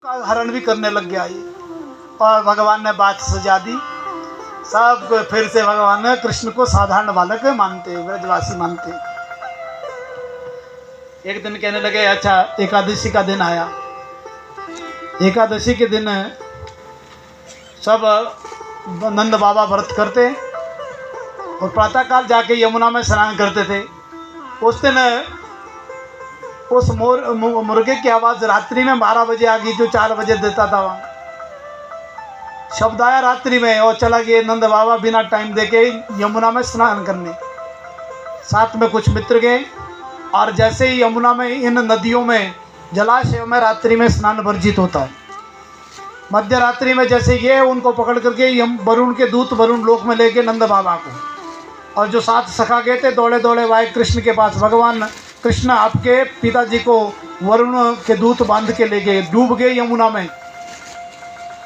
का हरण भी करने लग गया ये। और भगवान ने बात सजा दी। सब फिर से भगवान ने कृष्ण को साधारण बालक मानते, ब्रजवासी मानते। एक दिन कहने लगे अच्छा एकादशी का दिन आया। एकादशी के दिन सब नंद बाबा व्रत करते और प्रातःकाल जाके यमुना में स्नान करते थे। उस दिन उस मुर्गे की आवाज़ रात्रि में 12 बजे आ गई, जो 4 बजे देता था वहाँ। शब्द आया रात्रि में और चला गया नंद बाबा बिना टाइम देके यमुना में स्नान करने। साथ में कुछ मित्र गए और जैसे ही यमुना में, इन नदियों में, जलाशय में रात्रि में स्नान वर्जित होता है। मध्य रात्रि में जैसे ये उनको पकड़ करके वरुण के दूत वरुण लोक में लेके नंद बाबा को, और जो 7 सखा गए थे दौड़े दौड़े वाए कृष्ण के पास, भगवान कृष्ण आपके पिताजी को वरुण के दूत बांध के ले गए, डूब गए यमुना में।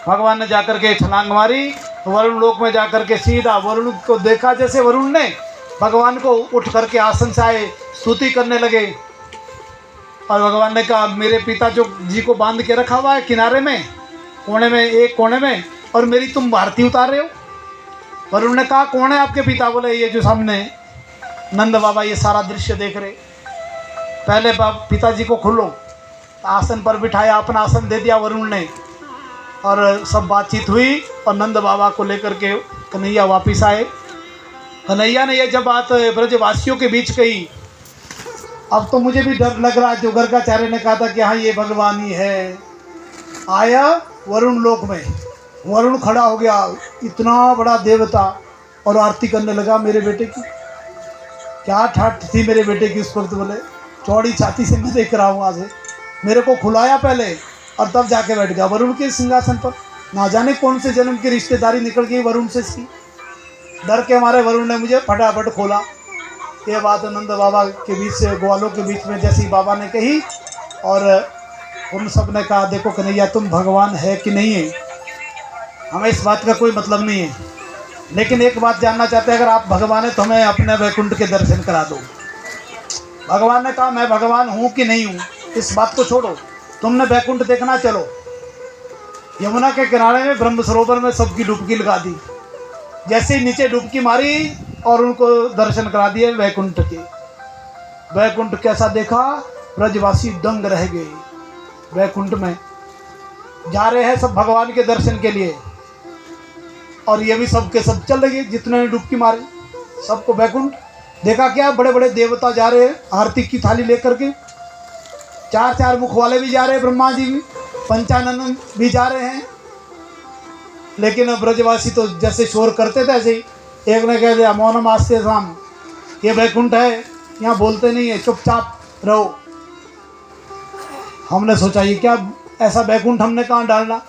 भगवान ने जाकर के छलांग मारी, वरुण लोक में जाकर के सीधा वरुण को देखा। जैसे वरुण ने भगवान को उठ करके आसन से आए, स्तुति करने लगे। और भगवान ने कहा मेरे पिता जो जी को बांध के रखा हुआ है किनारे में, कोने में, एक कोने में, और मेरी तुम आरती उतार रहे हो। वरुण ने कहा कौन है आपके पिता? बोले ये जो सामने। नंद बाबा ये सारा दृश्य देख रहे। पहले पिताजी को खोलो, आसन पर बिठाया, अपना आसन दे दिया वरुण ने, और सब बातचीत हुई और नंद बाबा को लेकर के कन्हैया वापस आए। कन्हैया ने ये जब बात ब्रजवासियों के बीच कही, अब तो मुझे भी डर लग रहा है। जो गर्गाचार्य ने कहा था कि हाँ ये भगवान ही है, आया वरुण लोक में, वरुण खड़ा हो गया, इतना बड़ा देवता, और आरती करने लगा मेरे बेटे की। क्या ठाठ थी मेरे बेटे की उस वक्त। बोले चौड़ी छाती से मैं देख रहा हूँ आज, मेरे को खुलाया पहले और तब जाके बैठ गया वरुण के सिंहासन पर। ना जाने कौन से जन्म की रिश्तेदारी निकल गई वरुण से इसकी। डर के हमारे वरुण ने मुझे फटाफट खोला। ये बात नंद बाबा के बीच से, ग्वालों के बीच में जैसी बाबा ने कही, और उन सब ने कहा देखो कन्हैया तुम भगवान है कि नहीं है, हमें इस बात का कोई मतलब नहीं है, लेकिन एक बात जानना चाहते हैं, अगर आप भगवान है तो हमें अपने वैकुंठ के दर्शन करा दो। भगवान ने कहा मैं भगवान हूँ कि नहीं हूँ इस बात को छोड़ो, तुमने वैकुंठ देखना चलो। यमुना के किनारे में ब्रह्म सरोवर में सबकी डुबकी लगा दी। जैसे ही नीचे डुबकी मारी और उनको दर्शन करा दिए वैकुंठ के। वैकुंठ कैसा देखा, ब्रजवासी दंग रह गए। वैकुंठ में जा रहे हैं सब भगवान के दर्शन के लिए, और ये भी सब के सब चल लगे जितने ने डुबकी मारी, सबको वैकुंठ देखा। क्या बड़े बड़े देवता जा रहे हैं आरती की थाली लेकर के, 4 मुख वाले भी जा रहे हैं, ब्रह्मा जी भी, पंचानन भी जा रहे हैं। लेकिन ब्रजवासी तो जैसे शोर करते थे ऐसे ही एक ने कह दिया मौनम आस्ते शाम, ये वैकुंठ है, यहाँ बोलते नहीं है, चुपचाप रहो। हमने सोचा ये क्या ऐसा वैकुंठ हमने कहाँ डालना।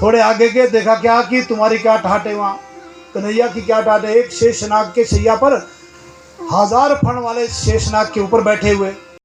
थोड़े आगे के देखा क्या कि तुम्हारी क्या ठाट है वहाँ, कन्हैया की क्या ठाट है। एक शेषनाग के शैया पर 1000 फण वाले शेषनाग के ऊपर बैठे हुए,